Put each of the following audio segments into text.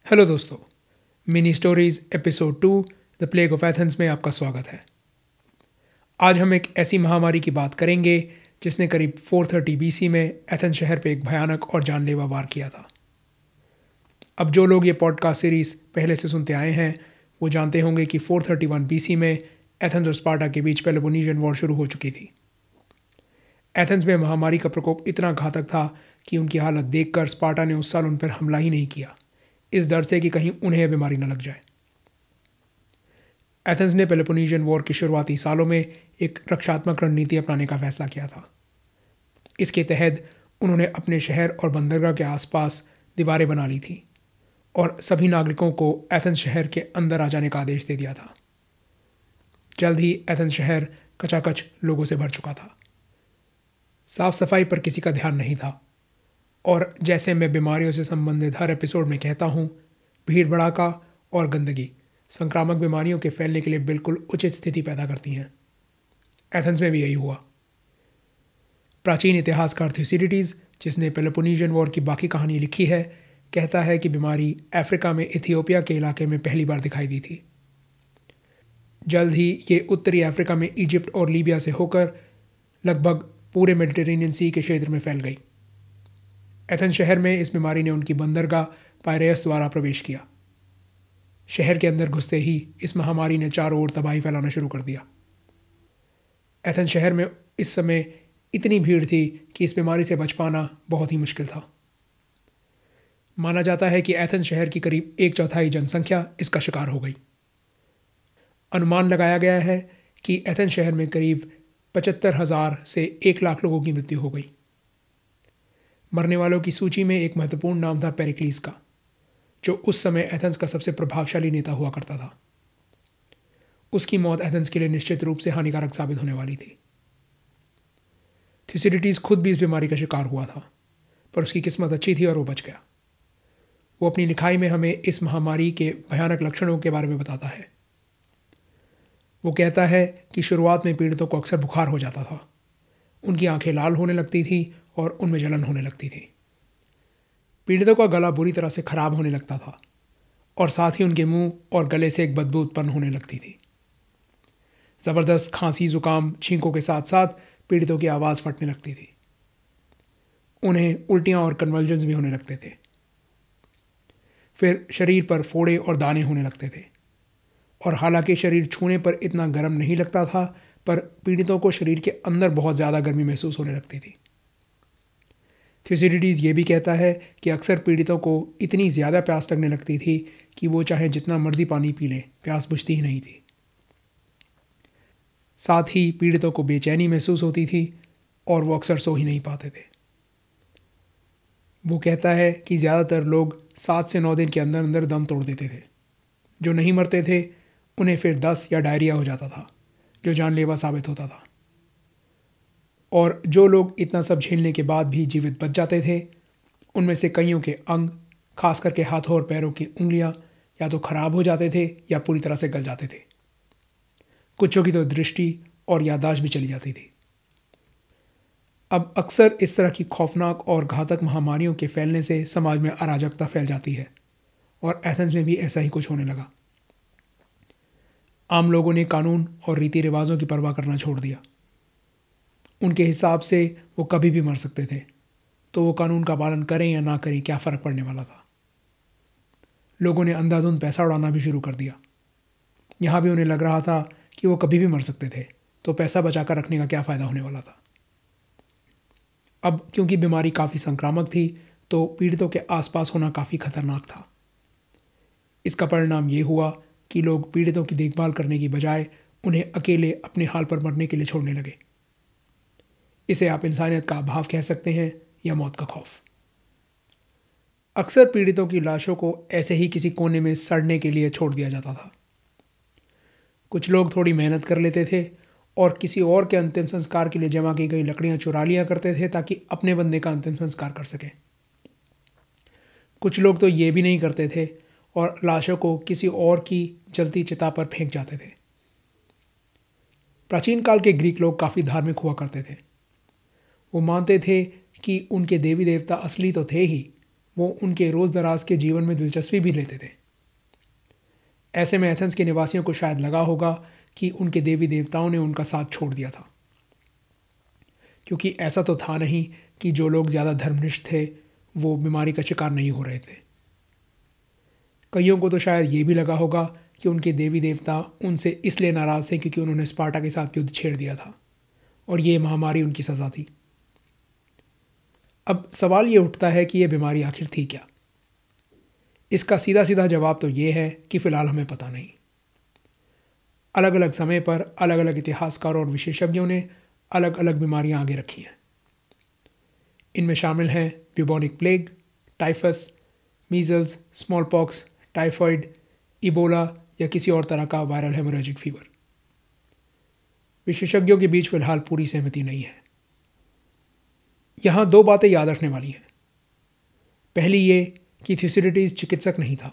Hello दोस्तों, mini stories episode 2 the plague of Athens में आपका स्वागत है। आज हम एक ऐसी महामारी की बात करेंगे जिसने करीब 430 बीसी में एथेंस शहर पे एक भयानक और जानलेवा वार किया था। अब जो लोग ये पॉडकास्ट सीरीज पहले से सुनते आए हैं वो जानते होंगे कि 431 बीसी में एथेंस और स्पार्टा के बीच पेलोपोनेशियन वॉर शुरू हो चुकी थी। एथेंस में महामारी का प्रकोप इतना घातक था कि उनकी हालत देखकर स्पार्टा ने उस साल उन पर हमला ही नहीं किया, इस डर से कि कहीं उन्हें यह बीमारी न लग जाए। एथेंस ने पेलोपोनेशियन वॉर के शुरुआती सालों में एक रक्षात्मक रणनीति अपनाने का फैसला किया था। इसके तहत उन्होंने अपने शहर और बंदरगाह के आसपास दीवारें बना ली थी और सभी नागरिकों को एथेंस शहर के अंदर आ जाने का आदेश दे दिया था। जल्द ही एथेंस शहर कचाकच लोगों से भर चुका था। साफ सफाई पर किसी का ध्यान नहीं था और जैसे मैं बीमारियों से संबंधित हर एपिसोड में कहता हूँ, भीड़ भड़ाका और गंदगी संक्रामक बीमारियों के फैलने के लिए बिल्कुल उचित स्थिति पैदा करती हैं। एथेंस में भी यही हुआ। प्राचीन इतिहासकार थ्यूसिडिडीज, जिसने पेलोपोनेशियन वॉर की बाकी कहानी लिखी है, कहता है कि बीमारी अफ्रीका में इथियोपिया के इलाके में पहली बार दिखाई दी थी। जल्द ही ये उत्तरी अफ्रीका में इजिप्ट और लीबिया से होकर लगभग पूरे मेडिटेरेनियन सी के क्षेत्र में फैल गई। एथेंस शहर में इस बीमारी ने उनकी बंदरगाह पायरेयस द्वारा प्रवेश किया। शहर के अंदर घुसते ही इस महामारी ने चारों ओर तबाही फैलाना शुरू कर दिया। एथेंस शहर में इस समय इतनी भीड़ थी कि इस बीमारी से बच पाना बहुत ही मुश्किल था। माना जाता है कि एथेंस शहर की करीब 1/4 जनसंख्या इसका शिकार हो गई। अनुमान लगाया गया है कि एथेंस शहर में करीब 75,000 से 1 लाख लोगों की मृत्यु हो गई। मरने वालों की सूची में एक महत्वपूर्ण नाम था पेरिक्लीस का, जो उस समय एथेंस का सबसे प्रभावशाली नेता हुआ करता था। उसकी मौत एथेंस के लिए निश्चित रूप से हानिकारक साबित होने वाली थी। थ्यूसिडिडीज खुद भी इस बीमारी का शिकार हुआ था, पर उसकी किस्मत अच्छी थी और वो बच गया। वो अपनी लिखाई में हमें इस महामारी के भयानक लक्षणों के बारे में बताता है। वो कहता है कि शुरुआत में पीड़ितों को अक्सर बुखार हो जाता था, उनकी आंखें लाल होने लगती थी और उनमें जलन होने लगती थी। पीड़ितों का गला बुरी तरह से खराब होने लगता था और साथ ही उनके मुंह और गले से एक बदबू उत्पन्न होने लगती थी। ज़बरदस्त खांसी, जुकाम, छींकों के साथ साथ पीड़ितों की आवाज़ फटने लगती थी। उन्हें उल्टियां और कन्वल्जन्स भी होने लगते थे। फिर शरीर पर फोड़े और दाने होने लगते थे और हालांकि शरीर छूने पर इतना गर्म नहीं लगता था, पर पीड़ितों को शरीर के अंदर बहुत ज़्यादा गर्मी महसूस होने लगती थी। थ्यूसिडिडीज ये भी कहता है कि अक्सर पीड़ितों को इतनी ज़्यादा प्यास लगने लगती थी कि वो चाहे जितना मर्जी पानी पी लें, प्यास बुझती ही नहीं थी। साथ ही पीड़ितों को बेचैनी महसूस होती थी और वो अक्सर सो ही नहीं पाते थे। वो कहता है कि ज़्यादातर लोग 7 से 9 दिन के अंदर अंदर दम तोड़ देते थे। जो नहीं मरते थे उन्हें फिर दस्त या डायरिया हो जाता था, जो जानलेवा साबित होता था। और जो लोग इतना सब झेलने के बाद भी जीवित बच जाते थे, उनमें से कईयों के अंग, खास करके हाथों और पैरों की उंगलियां या तो खराब हो जाते थे या पूरी तरह से गल जाते थे। कुछों की तो दृष्टि और याददाश्त भी चली जाती थी। अब अक्सर इस तरह की खौफनाक और घातक महामारियों के फैलने से समाज में अराजकता फैल जाती है और एथेंस में भी ऐसा ही कुछ होने लगा। आम लोगों ने कानून और रीति रिवाजों की परवाह करना छोड़ दिया। उनके हिसाब से वो कभी भी मर सकते थे, तो वो कानून का पालन करें या ना करें, क्या फ़र्क पड़ने वाला था। लोगों ने अंधाधुंध पैसा उड़ाना भी शुरू कर दिया। यहाँ भी उन्हें लग रहा था कि वो कभी भी मर सकते थे, तो पैसा बचाकर रखने का क्या फ़ायदा होने वाला था। अब क्योंकि बीमारी काफ़ी संक्रामक थी, तो पीड़ितों के आसपास होना काफ़ी खतरनाक था। इसका परिणाम ये हुआ कि लोग पीड़ितों की देखभाल करने की बजाय उन्हें अकेले अपने हाल पर मरने के लिए छोड़ने लगे। इसे आप इंसानियत का अभाव कह सकते हैं या मौत का खौफ। अक्सर पीड़ितों की लाशों को ऐसे ही किसी कोने में सड़ने के लिए छोड़ दिया जाता था। कुछ लोग थोड़ी मेहनत कर लेते थे और किसी और के अंतिम संस्कार के लिए जमा की गई लकड़ियां चुरा लिया करते थे ताकि अपने बंदे का अंतिम संस्कार कर सकें। कुछ लोग तो ये भी नहीं करते थे और लाशों को किसी और की जलती चिता पर फेंक जाते थे। प्राचीन काल के ग्रीक लोग काफ़ी धार्मिक हुआ करते थे। वो मानते थे कि उनके देवी देवता असली तो थे ही, वो उनके रोज़ दराज के जीवन में दिलचस्पी भी लेते थे। ऐसे में एथेंस के निवासियों को शायद लगा होगा कि उनके देवी देवताओं ने उनका साथ छोड़ दिया था, क्योंकि ऐसा तो था नहीं कि जो लोग ज़्यादा धर्मनिष्ठ थे वो बीमारी का शिकार नहीं हो रहे थे। कईयों को तो शायद ये भी लगा होगा कि उनके देवी देवता उनसे इसलिए नाराज़ थे क्योंकि उन्होंने स्पार्टा के साथ युद्ध छेड़ दिया था और ये महामारी उनकी सज़ा थी। अब सवाल ये उठता है कि यह बीमारी आखिर थी क्या? इसका सीधा सीधा जवाब तो ये है कि फ़िलहाल हमें पता नहीं। अलग अलग समय पर अलग अलग इतिहासकारों और विशेषज्ञों ने अलग अलग बीमारियां आगे रखी हैं। इनमें शामिल हैं bubonic plague, typhus, measles, small pox, typhoid, Ebola या किसी और तरह का वायरल हेमोरेजिक फीवर। विशेषज्ञों के बीच फिलहाल पूरी सहमति नहीं है। यहाँ दो बातें याद रखने वाली हैं। पहली ये कि थ्यूसिडिटीज़ चिकित्सक नहीं था।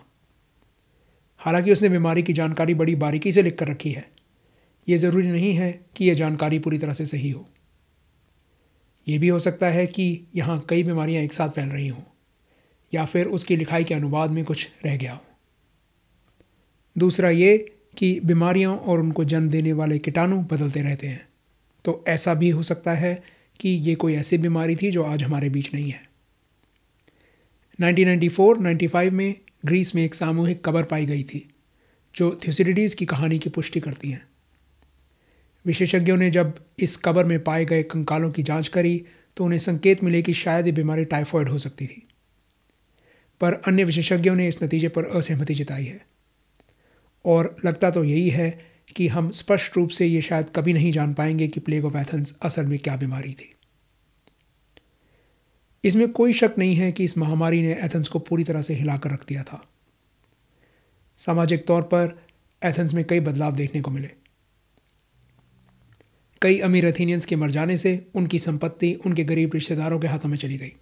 हालांकि उसने बीमारी की जानकारी बड़ी बारीकी से लिख कर रखी है, ये ज़रूरी नहीं है कि यह जानकारी पूरी तरह से सही हो। ये भी हो सकता है कि यहाँ कई बीमारियाँ एक साथ फैल रही हों या फिर उसकी लिखाई के अनुवाद में कुछ रह गया हो। दूसरा ये कि बीमारियाँ और उनको जन्म देने वाले कीटाणु बदलते रहते हैं, तो ऐसा भी हो सकता है कि ये कोई ऐसी बीमारी थी जो आज हमारे बीच नहीं है। 1994-95 में ग्रीस में एक सामूहिक कब्र पाई गई थी जो थ्यूसिडिटीज़ की कहानी की पुष्टि करती हैं। विशेषज्ञों ने जब इस कब्र में पाए गए कंकालों की जांच करी तो उन्हें संकेत मिले कि शायद ये बीमारी टाइफॉइड हो सकती थी, पर अन्य विशेषज्ञों ने इस नतीजे पर असहमति जताई है और लगता तो यही है कि हम स्पष्ट रूप से ये शायद कभी नहीं जान पाएंगे कि प्लेग ऑफ एथेंस असल में क्या बीमारी थी। इसमें कोई शक नहीं है कि इस महामारी ने एथेंस को पूरी तरह से हिलाकर रख दिया था। सामाजिक तौर पर एथेंस में कई बदलाव देखने को मिले। कई अमीर एथेनियंस के मर जाने से उनकी संपत्ति उनके गरीब रिश्तेदारों के हाथों में चली गई,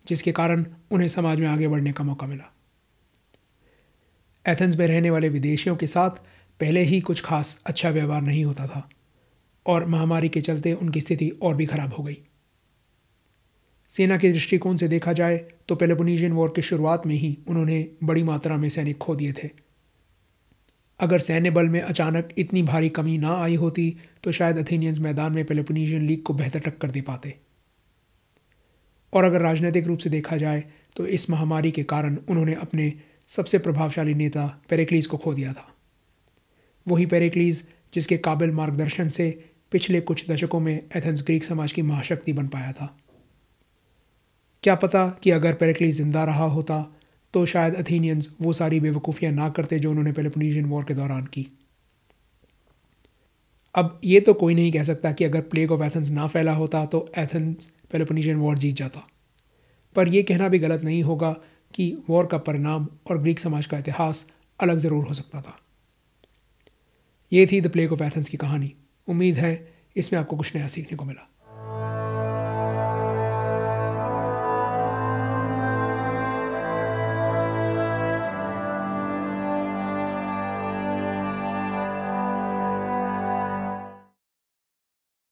जिसके कारण उन्हें समाज में आगे बढ़ने का मौका मिला। एथेंस में रहने वाले विदेशियों के साथ पहले ही कुछ खास अच्छा व्यवहार नहीं होता था और महामारी के चलते उनकी स्थिति और भी खराब हो गई। सेना के दृष्टिकोण से देखा जाए तो पेलोपोनेशियन वॉर की शुरुआत में ही उन्होंने बड़ी मात्रा में सैनिक खो दिए थे। अगर सैन्य बल में अचानक इतनी भारी कमी ना आई होती तो शायद एथेनियंस मैदान में पेलोपोनेशियन लीग को बेहतर टक्कर दे पाते। और अगर राजनीतिक रूप से देखा जाए तो इस महामारी के कारण उन्होंने अपने सबसे प्रभावशाली नेता पेरिक्लीस को खो दिया था। वही पेरिक्लीस जिसके काबिल मार्गदर्शन से पिछले कुछ दशकों में एथेंस ग्रीक समाज की महाशक्ति बन पाया था। क्या पता कि अगर पेरिक्लीस जिंदा रहा होता तो शायद एथेनियंस वो सारी बेवकूफ़ियाँ ना करते जो उन्होंने पेलोपोनेशियन वॉर के दौरान की। अब ये तो कोई नहीं कह सकता कि अगर प्लेग ऑफ एथेंस ना फैला होता तो एथेंस पेलोपोनेशियन वॉर जीत जाता, पर यह कहना भी गलत नहीं होगा कि वॉर का परिणाम और ग्रीक समाज का इतिहास अलग ज़रूर हो सकता था। ये थी द प्लेग ऑफ एथेंस की कहानी। उम्मीद है इसमें आपको कुछ नया सीखने को मिला।